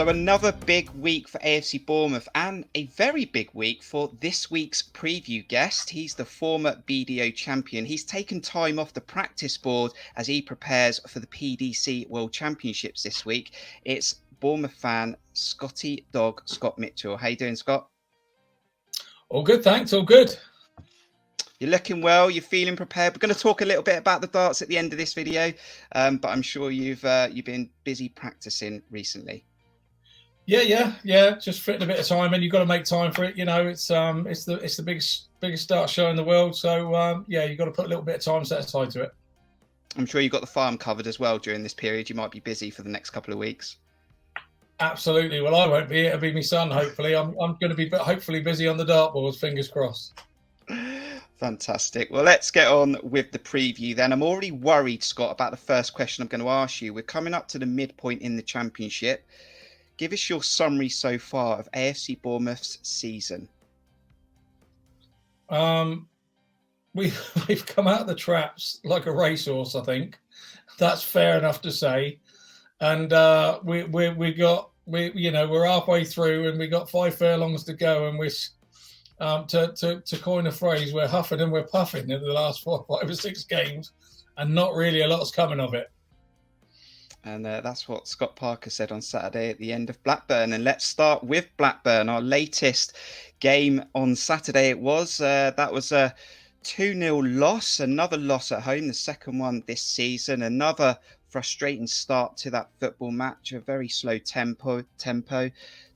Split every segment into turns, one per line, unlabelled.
So another big week for AFC Bournemouth and a very big week for this week's preview guest. He's the former BDO champion. He's taken time off the practice board as he prepares for the PDC World Championships this week. It's Bournemouth fan Scotty DOG Mitchell. How you doing, Scott?
All good, thanks. All good.
You're looking well. You're feeling prepared. We're going to talk a little bit about the darts at the end of this video, but I'm sure you've been busy practicing recently.
Yeah. Just fitting a bit of time in. You've got to make time for it. You know, it's the biggest dart show in the world. So you've got to put a little bit of time set aside to it.
I'm sure you've got the farm covered as well during this period. You might be busy for the next couple of weeks.
Absolutely. Well, I won't be. It'll be my son. Hopefully, I'm going to be hopefully busy on the dartboards. Fingers crossed.
Fantastic. Well, let's get on with the preview then. I'm already worried, Scott, about the first question I'm going to ask you. We're coming up to the midpoint in the championship. Give us your summary so far of AFC Bournemouth's season.
We've come out of the traps like a racehorse, I think. That's fair enough to say. And we're halfway through, and we got 5 furlongs to go, and we're to coin a phrase, we're huffing and we're puffing in the last 4, 5 or 6 games, and not really a lot's coming of it.
And that's what Scott Parker said on Saturday at the end of Blackburn. And let's start with Blackburn, our latest game on Saturday. It was that was a 2-0 loss, another loss at home, the second one this season, another frustrating start to that football match, a very slow tempo.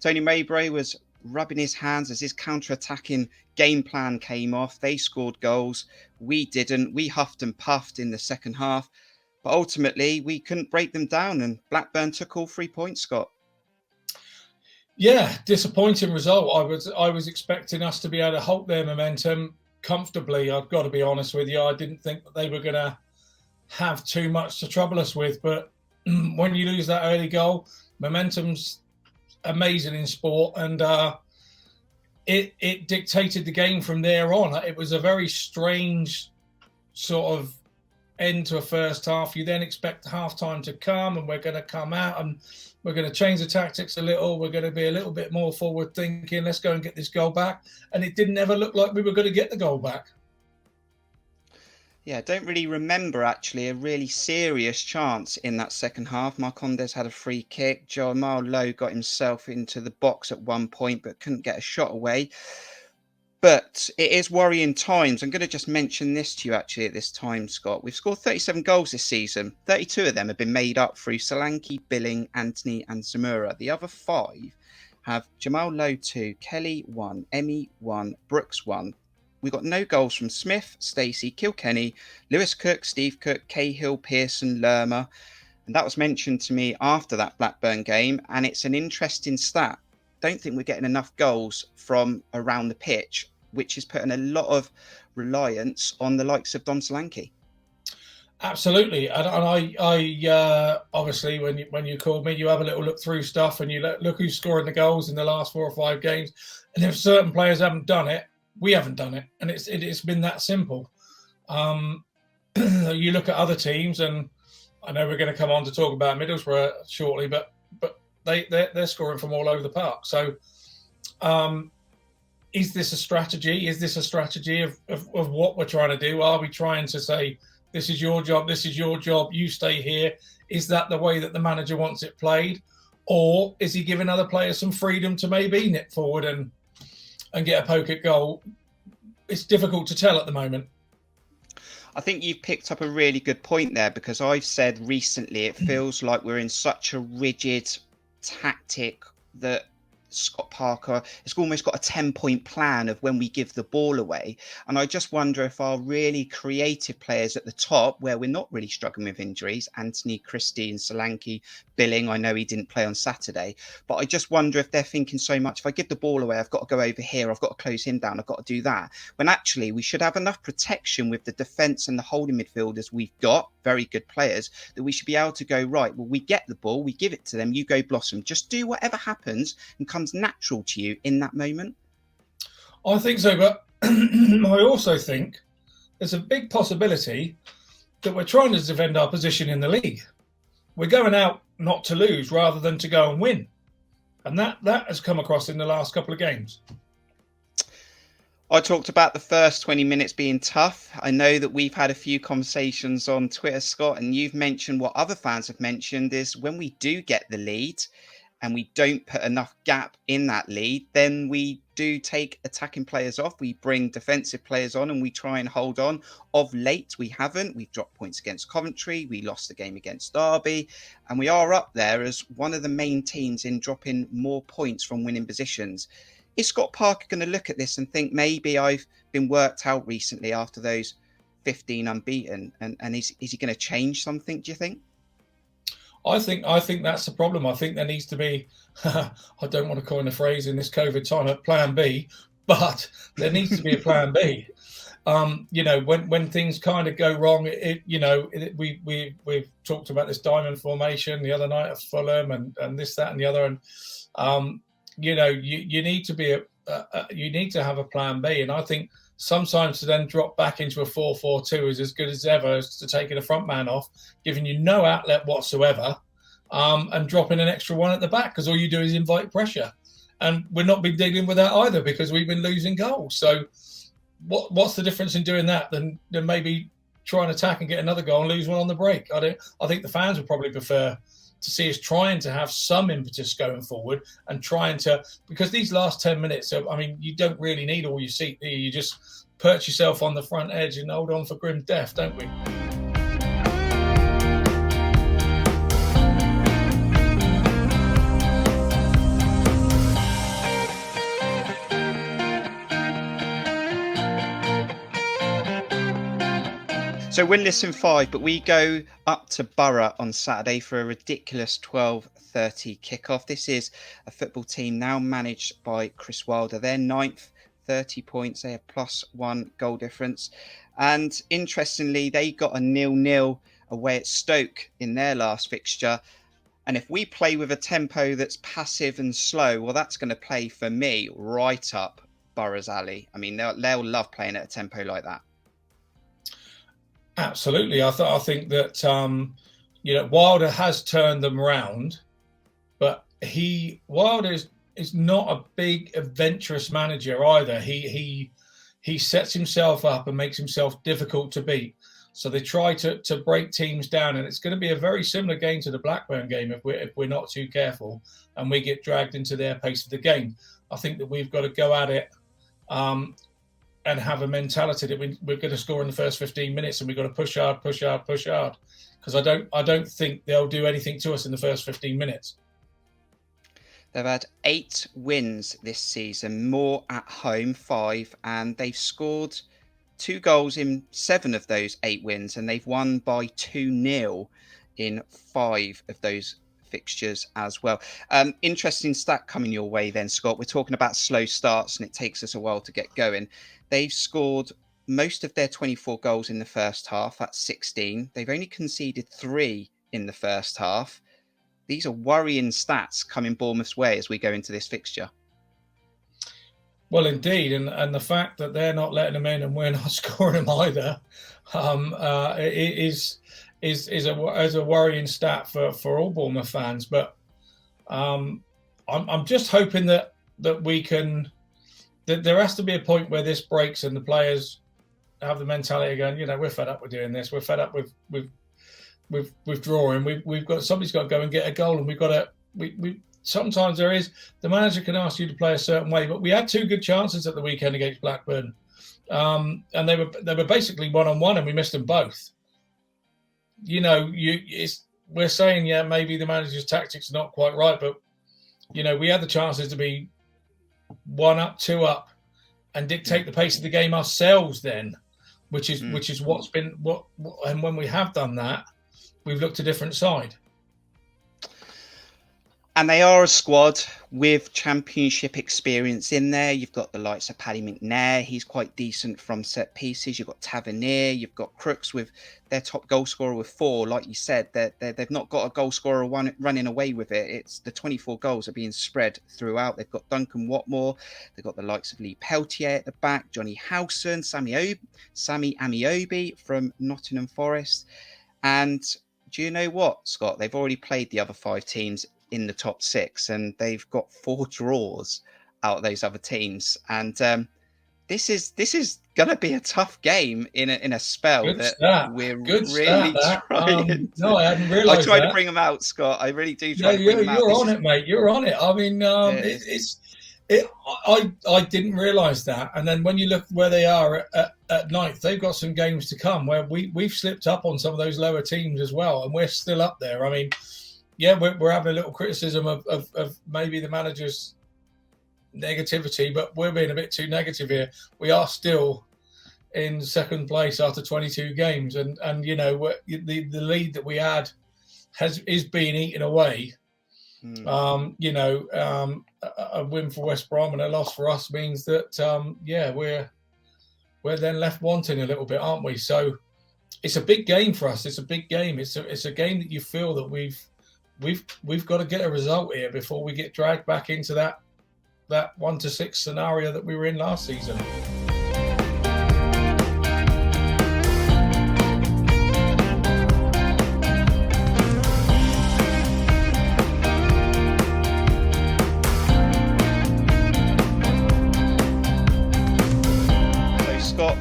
Tony Mowbray was rubbing his hands as his counter-attacking game plan came off. They scored goals. We didn't. We huffed and puffed in the second half. But ultimately, we couldn't break them down, and Blackburn took all 3 points, Scott.
Yeah, disappointing result. I was expecting us to be able to halt their momentum comfortably. I've got to be honest with you. I didn't think that they were going to have too much to trouble us with. But when you lose that early goal, momentum's amazing in sport, and it dictated the game from there on. It was a very strange sort of end to a first half. You then expect half time to come, and we're going to come out and we're going to change the tactics a little. We're going to be a little bit more forward thinking. Let's go and get this goal back. And it didn't ever look like we were going to get the goal back.
Yeah, I don't really remember actually a really serious chance in that second half. Marcondes had a free kick. Jamal Lowe got himself into the box at one point, but couldn't get a shot away. But it is worrying times. I'm going to just mention this to you actually at this time, Scott. We've scored 37 goals this season. 32 of them have been made up through Solanke, Billing, Anthony and Zamora. The other 5 have Jamal Lowe 2, Kelly 1, Emmy 1, Brooks 1. We got no goals from Smith, Stacey, Kilkenny, Lewis Cook, Steve Cook, Cahill, Pearson, Lerma. And that was mentioned to me after that Blackburn game. And it's an interesting stat. Don't think we're getting enough goals from around the pitch, which is putting a lot of reliance on the likes of Don Solanke.
Absolutely. And I obviously, when you called me, you have a little look through stuff and you look who's scoring the goals in the last 4 or 5 games. And if certain players haven't done it, we haven't done it. And it's been that simple. You look at other teams, and I know we're going to come on to talk about Middlesbrough shortly, but they're scoring from all over the park. So is this a strategy? Is this a strategy of what we're trying to do? Are we trying to say, this is your job, you stay here? Is that the way that the manager wants it played? Or is he giving other players some freedom to maybe nip forward and get a poke at goal? It's difficult to tell at the moment.
I think you've picked up a really good point there, because I've said recently it feels like we're in such a rigid tactic that Scott Parker has almost got a 10-point plan of when we give the ball away. And I just wonder if our really creative players at the top, where we're not really struggling with injuries, Anthony, Christie and Solanke, Billing, I know he didn't play on Saturday, but I just wonder if they're thinking so much, if I give the ball away, I've got to go over here, I've got to close him down, I've got to do that. When actually we should have enough protection with the defence and the holding midfielders we've got, very good players, that we should be able to go, right, well, we get the ball, we give it to them, you go blossom. Just do whatever happens and comes natural to you in that moment.
I think so, but I also think there's a big possibility that we're trying to defend our position in the league. We're going out not to lose rather than to go and win. And that has come across in the last couple of games.
I talked about the first 20 minutes being tough. I know that we've had a few conversations on Twitter, Scott, and you've mentioned what other fans have mentioned is when we do get the lead and we don't put enough gap in that lead, then we do take attacking players off. We bring defensive players on and we try and hold on. Of late, we haven't. We've dropped points against Coventry. We lost the game against Derby. And we are up there as one of the main teams in dropping more points from winning positions. Is Scott Parker going to look at this and think maybe I've been worked out recently after those 15 unbeaten? And is he going to change something, do you think?
I think that's the problem. I think there needs to be, I don't want to coin a phrase in this COVID time, a plan B, but there needs to be a plan B. When things kind of go wrong, we've talked about this diamond formation the other night at Fulham and this, that, and the other. And, you need to be you need to have a plan B. And I think sometimes to then drop back into a 4-4-2 is as good as ever as to taking a front man off, giving you no outlet whatsoever, and dropping an extra one at the back because all you do is invite pressure. And we've not been dealing with that either because we've been losing goals. So what's the difference in doing that than maybe try and attack and get another goal and lose one on the break? I think the fans would probably prefer to see us trying to have some impetus going forward and trying to, because these last 10 minutes, you don't really need all your seat, do you? You just perch yourself on the front edge and hold on for grim death, don't we?
So winless in 5, but we go up to Borough on Saturday for a ridiculous 12:30 kickoff. This is a football team now managed by Chris Wilder. They're 9th, 30 points. They have +1 goal difference. And interestingly, they got a 0-0 away at Stoke in their last fixture. And if we play with a tempo that's passive and slow, well, that's going to play for me right up Borough's alley. I mean, they'll love playing at a tempo like that.
Absolutely. I think that, Wilder has turned them around, but Wilder is not a big adventurous manager either. He sets himself up and makes himself difficult to beat. So they try to break teams down, and it's going to be a very similar game to the Blackburn game if we're not too careful and we get dragged into their pace of the game. I think that we've got to go at it and have a mentality that we're going to score in the first 15 minutes and we've got to push hard, because I don't think they'll do anything to us in the first 15 minutes.
They've had 8 wins this season, more at home, 5, and they've scored 2 goals in 7 of those 8 wins, and they've won by 2-0 in 5 of those fixtures as well. Interesting stat coming your way then, Scott. We're talking about slow starts and it takes us a while to get going. They've scored most of their 24 goals in the first half. That's 16. They've only conceded 3 in the first half. These are worrying stats coming Bournemouth's way as we go into this fixture.
Well, indeed, and the fact that they're not letting them in and we're not scoring them either is a worrying stat for all Bournemouth fans. But I'm just hoping that we can. That there has to be a point where this breaks and the players have the mentality going, we're fed up with doing this. We're fed up with withdrawing. Somebody's got to go and get a goal, and we've got to. We sometimes the manager can ask you to play a certain way, but we had 2 good chances at the weekend against Blackburn, and they were basically 1-on-1, and we missed them both. We're saying, maybe the manager's tactics are not quite right, but we had the chances to be 1 up, 2 up, and dictate the pace of the game ourselves then, which is what's been and when we have done that, we've looked a different side.
And they are a squad with championship experience in there. You've got the likes of Paddy McNair. He's quite decent from set pieces. You've got Tavernier. You've got Crooks with their top goal scorer with 4. Like you said, they've not got a goal scorer running away with it. It's the 24 goals are being spread throughout. They've got Duncan Watmore. They've got the likes of Lee Peltier at the back, Johnny Howson, Sammy Amiobi from Nottingham Forest. And do you know what, Scott? They've already played the other 5 teams in the top 6, and they've got 4 draws out of those other teams. And this is gonna be a tough game in a spell
Good
that
stat.
we're
Good
really
stat, that.
trying.
No, I hadn't
I
realised
try
that.
to bring them out, Scott. I really do
Yeah,
try to bring them out.
you're on it, mate. You're on it. I mean, I didn't realise that. And then when you look where they are at ninth, they've got some games to come where we've slipped up on some of those lower teams as well, and we're still up there. I mean, yeah, we're having a little criticism of maybe the manager's negativity, but we're being a bit too negative here. We are still in second place after 22 games, and you know, the lead that we had is being eaten away. You know, a win for West Brom and a loss for us means that yeah, we're then left wanting a little bit, aren't we? So it's a big game for us. It's a big game. It's a game that you feel that we've got to get a result here before we get dragged back into that 1-6 scenario that we were in last season.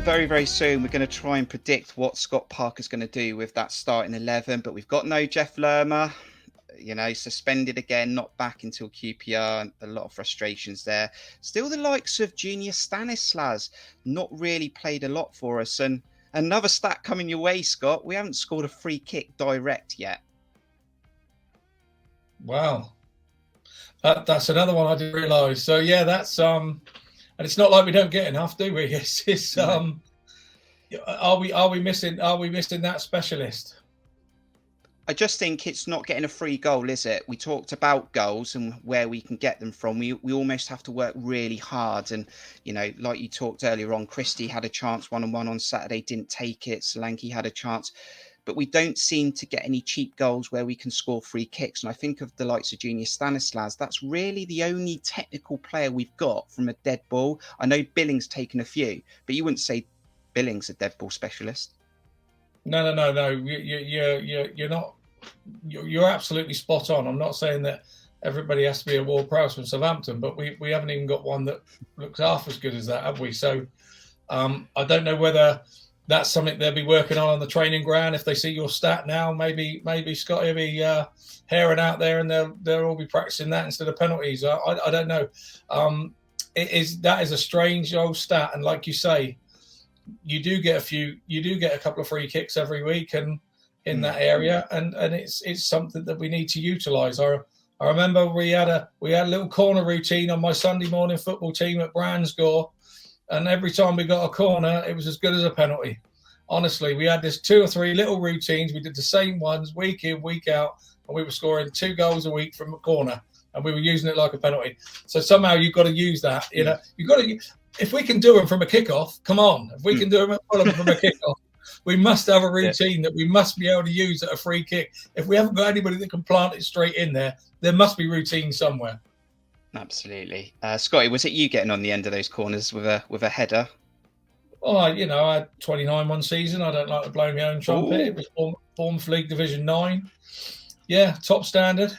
Very, very soon, we're going to try and predict what Scott Parker's going to do with that starting 11. But we've got no Jeff Lerma, you know, suspended again, not back until QPR. And a lot of frustrations there. Still the likes of Junior Stanislas, not really played a lot for us. And another stat coming your way, Scott, we haven't scored a free kick direct yet.
Wow. That's another one I didn't realise. So, yeah, that's... And it's not like we don't get enough, do we? It's are we missing that specialist?
I just think it's not getting a free goal, is it? We talked about goals and where we can get them from. We almost have to work really hard. And, you know, like you talked earlier on, Christie had a chance 1-on-1 on Saturday, didn't take it. Solanke had a chance. But we don't seem to get any cheap goals where we can score free kicks. And I think of the likes of Junior Stanislas, that's really the only technical player we've got from a dead ball. I know Billings taken a few, but you wouldn't say Billings a dead ball specialist.
No. You're not. You're absolutely spot on. I'm not saying that everybody has to be a Ward Prowse from Southampton, but we haven't even got one that looks half as good as that, have we? So I don't know whether that's something they'll be working on the training ground. If they see your stat now, maybe Scotty will be herring out there, and they'll all be practicing that instead of penalties. I don't know. That is a strange old stat, and like you say, you do get a couple of free kicks every week, and in that area, and it's something that we need to utilise. I remember we had a little corner routine on my Sunday morning football team at Bransgore. And every time we got a corner, it was as good as a penalty. Honestly, we had this 2 or 3 little routines. We did the same ones week in, week out, and we were scoring 2 goals a week from a corner, and we were using it like a penalty. So somehow you've got to use that. You know, you've got to. If we can do them from a kickoff, come on. If we can do them from a kickoff, we must have a routine that we must be able to use at a free kick. If we haven't got anybody that can plant it straight in there must be routine somewhere.
Absolutely. Scotty, was it you getting on the end of those corners with a header?
Well, you know, I had 29 one season. I don't like to blow my own trumpet. Ooh. It was Bournemouth League Division 9. Yeah, top standard.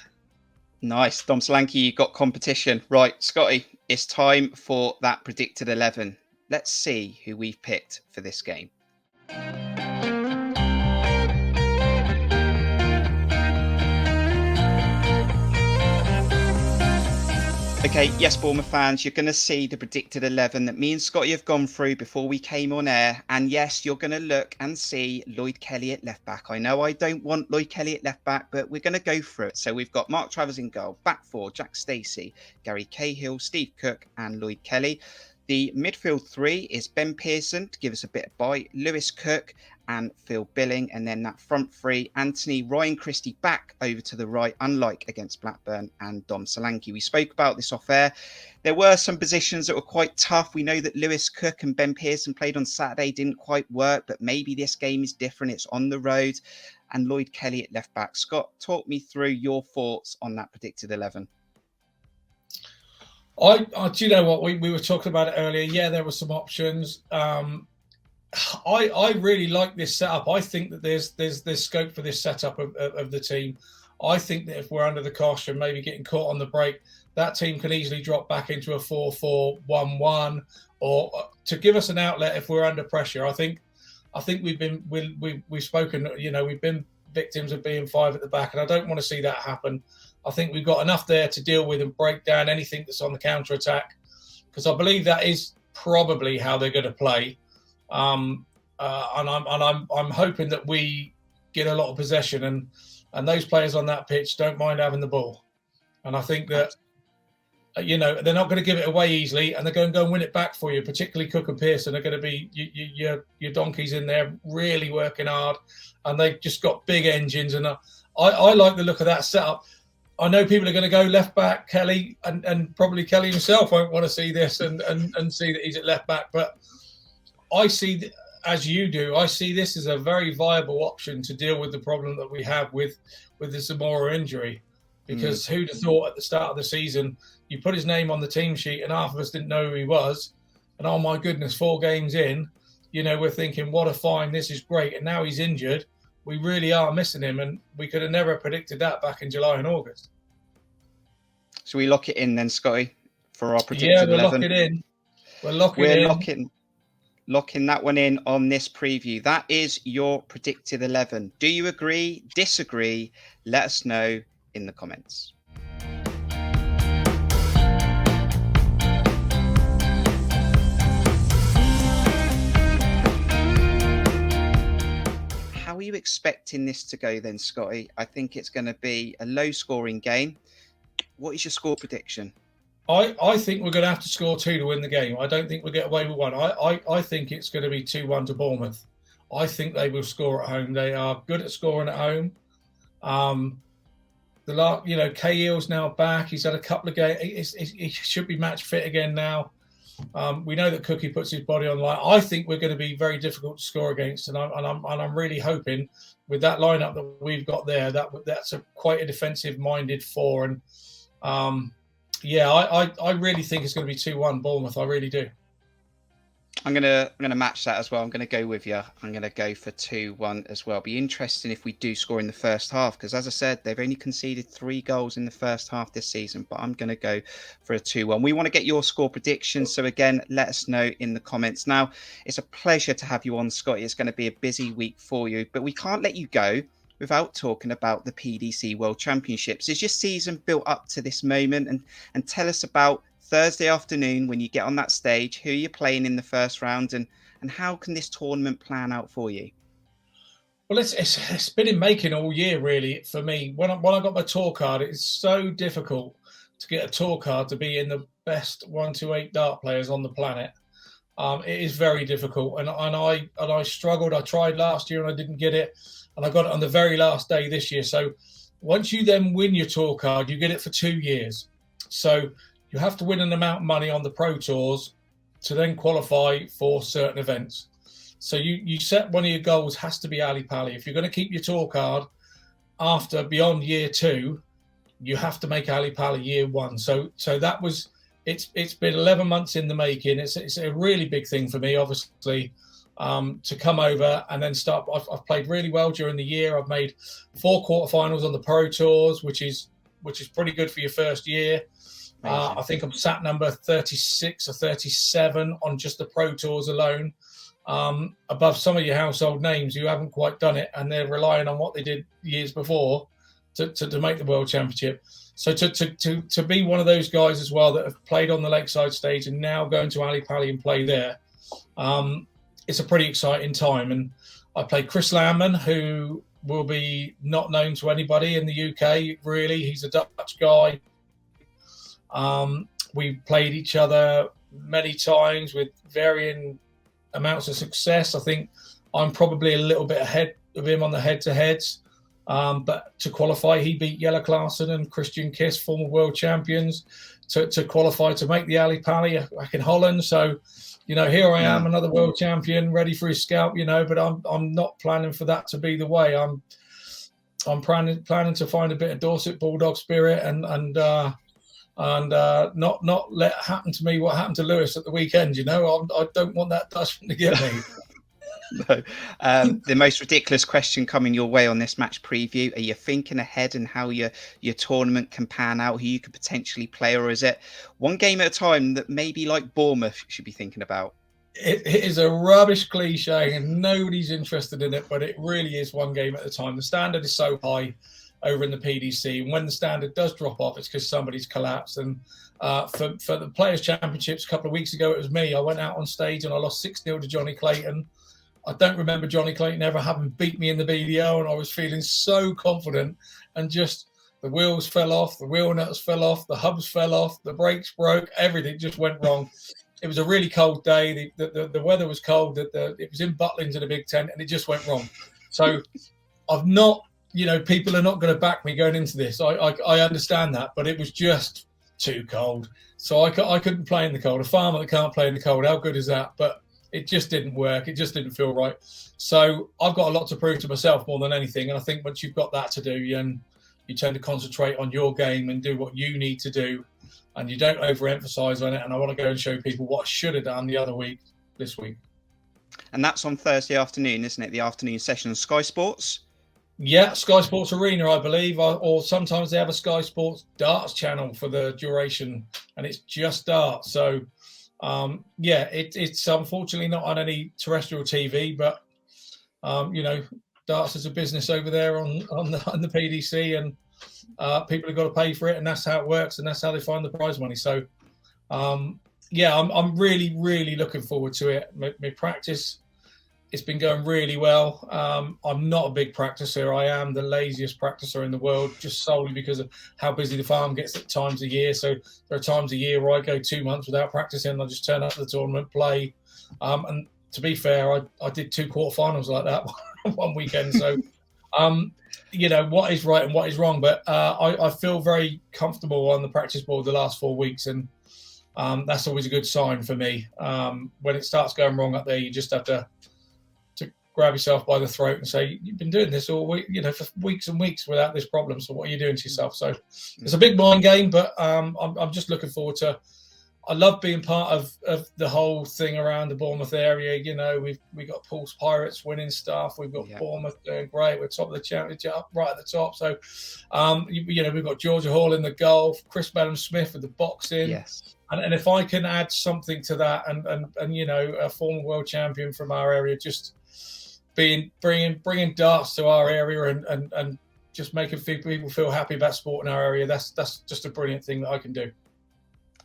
Nice. Dom Solanke, you got competition. Right, Scotty, it's time for that predicted 11. Let's see who we've picked for this game. Okay, yes, Bournemouth fans, you're going to see the predicted 11 that me and Scotty have gone through before we came on air. And yes, you're going to look and see Lloyd Kelly at left back. I know I don't want Lloyd Kelly at left back, but we're going to go through it. So we've got Mark Travers in goal, back 4, Jack Stacey, Gary Cahill, Steve Cook and Lloyd Kelly. The midfield 3 is Ben Pearson to give us a bit of bite, Lewis Cook and Phil Billing. And then that front 3, Anthony, Ryan Christie back over to the right, unlike against Blackburn, and Dom Solanke. We spoke about this off air. There were some positions that were quite tough. We know that Lewis Cook and Ben Pearson played on Saturday, didn't quite work, but maybe this game is different. It's on the road. And Lloyd Kelly at left back. Scott, talk me through your thoughts on that predicted 11.
Do you know what? We were talking about it earlier. Yeah, there were some options. I really like this setup. I think that there's scope for this setup of the team. I think that if we're under the cosh and maybe getting caught on the break, that team can easily drop back into a 4-4-1-1, or to give us an outlet if we're under pressure. I think we've spoken. We've been victims of being five at the back, and I don't want to see that happen. I think we've got enough there to deal with and break down anything that's on the counter attack, because I believe that is probably how they're going to play. And I'm hoping that we get a lot of possession, and those players on that pitch don't mind having the ball. And I think that they're not going to give it away easily, and they're going to go and win it back for you. Particularly Cook and Pearson are going to be your donkeys in there, really working hard, and they've just got big engines. And I like the look of that setup. I know people are going to go left back, Kelly, and probably Kelly himself won't want to see this and see that he's at left back. But I see, as you do, I see this as a very viable option to deal with the problem that we have with the Zamora injury. Because who'd have thought at the start of the season, you put his name on the team sheet and half of us didn't know who he was. And oh my goodness, 4 games in, we're thinking, what a find, this is great. And now he's injured. We really are missing him. And we could have never predicted that back in July and August.
So we lock it in then, Scotty, for our predicted 11?
Yeah, we'll lock it in.
We're locking that one in on this preview. That is your predicted 11. Do you agree, disagree? Let us know in the comments. How are you expecting this to go then, Scotty? I think it's going to be a low scoring game. What is your score prediction?
I think we're going to have to score 2 to win the game. I don't think we'll get away with 1. I think it's going to be 2-1 to Bournemouth. I think they will score at home. They are good at scoring at home. Cahill's now back. He's had a couple of games. He should be match fit again now. We know that Cookie puts his body on the line. I think we're going to be very difficult to score against, and I'm really hoping with that lineup that we've got there that's quite a defensive-minded 4. And I really think it's going to be 2-1 Bournemouth. I really do.
I'm gonna match that as well. I'm gonna go with you. I'm gonna go for 2-1 as well. Be interesting if we do score in the first half, because as I said, they've only conceded 3 goals in the first half this season. But I'm gonna go for a 2-1. We want to get your score predictions, so again, let us know in the comments. Now, it's a pleasure to have you on, Scotty. It's going to be a busy week for you, but we can't let you go without talking about the PDC World Championships. Is your season built up to this moment? And tell us about Thursday afternoon when you get on that stage, who you're playing in the first round, and how can this tournament plan out for you?
Well, it's been in making all year, really, for me. When I got my tour card, it's so difficult to get a tour card to be in the best 1-8 dart players on the planet. It is very difficult, and I struggled. I tried last year and I didn't get it, and I got it on the very last day this year. So once you then win your tour card, you get it for 2 years. So you have to win an amount of money on the Pro Tours to then qualify for certain events. So you set one of your goals has to be Ali Pali. If you're going to keep your tour card after beyond year 2, you have to make Ali Pali year 1. So that was it's been 11 months in the making. It's a really big thing for me, obviously, to come over and then start. I've played really well during the year. I've made 4 quarterfinals on the Pro Tours, which is pretty good for your first year. I think I'm sat number 36 or 37 on just the Pro Tours alone, above some of your household names who haven't quite done it, and they're relying on what they did years before to make the World Championship. So to be one of those guys as well that have played on the Lakeside stage and now going to Ali Pali and play there, it's a pretty exciting time. And I played Chris Landman, who will be not known to anybody in the UK, really. He's a Dutch guy. We played each other many times with varying amounts of success. I think I'm probably a little bit ahead of him on the head-to-heads. But to qualify, he beat Jelle Klaassen and Christian Kiss, former world champions, to qualify to make the Ali Pali back in Holland. So, here I am, another world champion, ready for his scalp, but I'm not planning for that to be the way. I'm planning to find a bit of Dorset Bulldog spirit and not let happen to me what happened to Lewis at the weekend. I don't want that Dutchman to get me.
No. The most ridiculous question coming your way on this match preview: are you thinking ahead and how your tournament can pan out, who you could potentially play, or is it one game at a time that maybe like Bournemouth should be thinking about?
It is a rubbish cliche and nobody's interested in it, but it really is one game at a time. The standard is so high over in the PDC, and when the standard does drop off, it's because somebody's collapsed. And for the Players' Championships a couple of weeks ago, it was me. I went out on stage and I lost 6-0 to Johnny Clayton. I don't remember Johnny Clayton ever having beat me in the BDO, and I was feeling so confident, and just the wheels fell off, the wheel nuts fell off, the hubs fell off, the brakes broke, everything just went wrong. It was a really cold day. The weather was cold. It was in Butlins in a big tent, and it just went wrong. So I've not, people are not going to back me going into this. I understand that, but it was just too cold. So I couldn't play in the cold. A farmer that can't play in the cold, how good is that? But it just didn't work. It just didn't feel right. So I've got a lot to prove to myself more than anything. And I think once you've got that to do, you tend to concentrate on your game and do what you need to do. And you don't overemphasize on it. And I want to go and show people what I should have done the other week, this week.
And that's on Thursday afternoon, isn't it? The afternoon session on Sky Sports?
Yeah, Sky Sports Arena, I believe. Or sometimes they have a Sky Sports Darts channel for the duration. And it's just darts. So, it's unfortunately not on any terrestrial TV, but darts is a business over there on the PDC, and people have got to pay for it, and that's how it works, and that's how they find the prize money. So, I'm really, really looking forward to it. My practice, it's been going really well. I'm not a big practicer. I am the laziest practicer in the world, just solely because of how busy the farm gets at times a year. So there are times a year where I go 2 months without practicing. I just turn up to the tournament, play. And to be fair, I did 2 quarterfinals like that one weekend. So, what is right and what is wrong. But I feel very comfortable on the practice board the last 4 weeks. And that's always a good sign for me. When it starts going wrong up there, you just have to grab yourself by the throat and say, you've been doing this all week, for weeks and weeks without this problem. So what are you doing to yourself? So it's a big mind game, but I'm just looking forward to. I love being part of the whole thing around the Bournemouth area. We've got Pulse Pirates winning stuff. We've got Bournemouth doing great. We're top of the championship, right at the top. So, we've got Georgia Hall in the golf, Chris Bellum Smith with the boxing.
Yes.
And if I can add something to that, and a former world champion from our area, just bringing darts to our area and just making people feel happy about sport in our area, that's just a brilliant thing that I can do.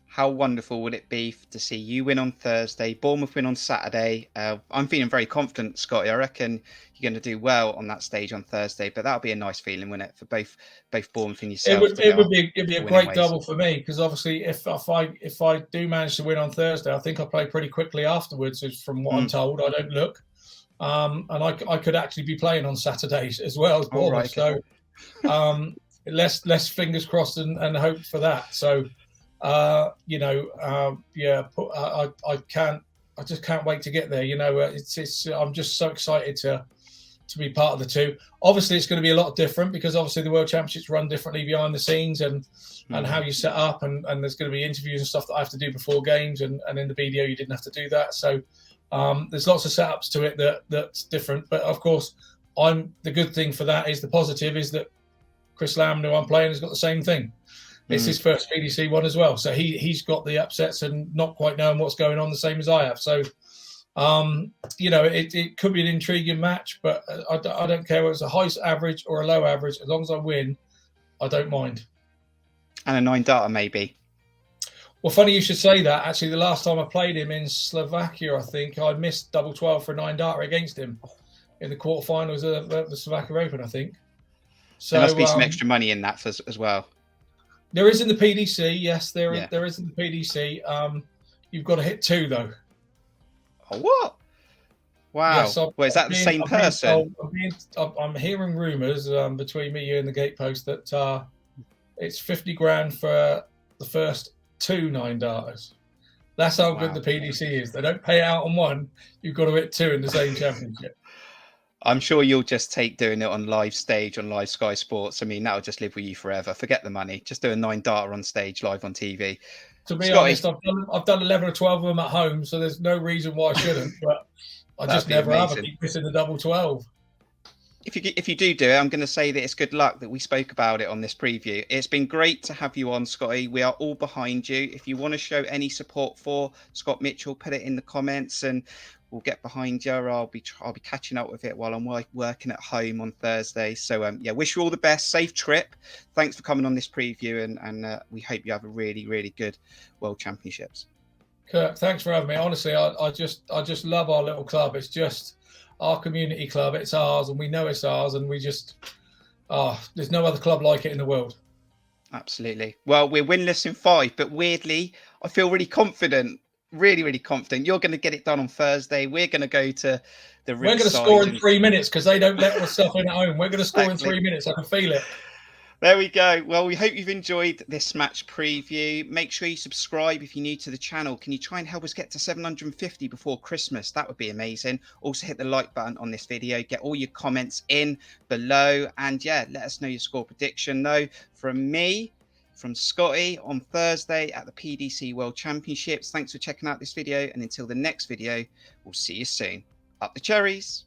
How wonderful would it be to see you win on Thursday, Bournemouth win on Saturday? I'm feeling very confident, Scotty. I reckon you're going to do well on that stage on Thursday, but that'll be a nice feeling, wouldn't it, for both Bournemouth and yourself?
It'd be a great double for me, because obviously if I do manage to win on Thursday, I think I'll play pretty quickly afterwards, from what I'm told. I don't look. And I could actually be playing on Saturdays as well as Bournemouth.
Right, okay.
So less fingers crossed and hope for that. So I just can't wait to get there. I'm just so excited to be part of the two. Obviously, it's going to be a lot different, because obviously the World Championships run differently behind the scenes, and how you set up, and there's going to be interviews and stuff that I have to do before games, and in the BDO you didn't have to do that. So there's lots of setups to it that's different. But of course, the good thing for that is, the positive is that Chris Lamb, who I'm playing, has got the same thing. It's his first PDC one as well. So he's got the upsets and not quite knowing what's going on, the same as I have. So, it could be an intriguing match, but I don't care whether it's a high average or a low average. As long as I win, I don't mind.
And a 9 darter, maybe.
Well, funny you should say that. Actually, the last time I played him in Slovakia, I think I missed double 12 for a 9 darter against him in the quarterfinals of the Slovakia Open, I think. So
there must be some extra money in that as well.
There is in the PDC, yes. There is in the PDC. You've got to hit 2 though.
Oh, what? Wow. Yes, is that the same person?
I'm hearing rumours between me, you, and the gatepost that it's 50 grand for the first 2 9 darters. That's how good the PDC is. They don't pay out on one. You've got to hit 2 in the same championship.
I'm sure you'll just take doing it on live stage on live Sky Sports. I mean, that'll just live with you forever. Forget the money. Just do a 9 darter on stage live on TV.
To be honest, I've done 11 or 12 of them at home, so there's no reason why I shouldn't. But I
That'd
just
be
never have. I
amazing.
keep missing the double 12.
If you do it, I'm going to say that it's good luck that we spoke about it on this preview. It's been great to have you on, Scotty. We are all behind you. If you want to show any support for Scott Mitchell, put it in the comments and we'll get behind you. I'll be catching up with it while I'm working at home on Thursday. So yeah, wish you all the best. Safe trip. Thanks for coming on this preview, and we hope you have a really, really good World Championships.
Kirk, thanks for having me. Honestly, I just love our little club. It's just our community club. It's ours, and we know it's ours, and we just there's no other club like it in the world.
Absolutely. Well, we're winless in 5, but weirdly, I feel really confident. Really, really confident. You're going to get it done on Thursday. We're going to go to the
We're going to score in 3 minutes because they don't let us stuff in at home. We're going to score in 3 minutes. I can feel it.
There we go. Well, we hope you've enjoyed this match preview. Make sure you subscribe if you're new to the channel. Can you try and help us get to 750 before Christmas? That would be amazing. Also hit the like button on this video. Get all your comments in below. And yeah, let us know your score prediction though. From me, from Scotty on Thursday at the PDC World Championships. Thanks for checking out this video. And until the next video, we'll see you soon. Up the cherries.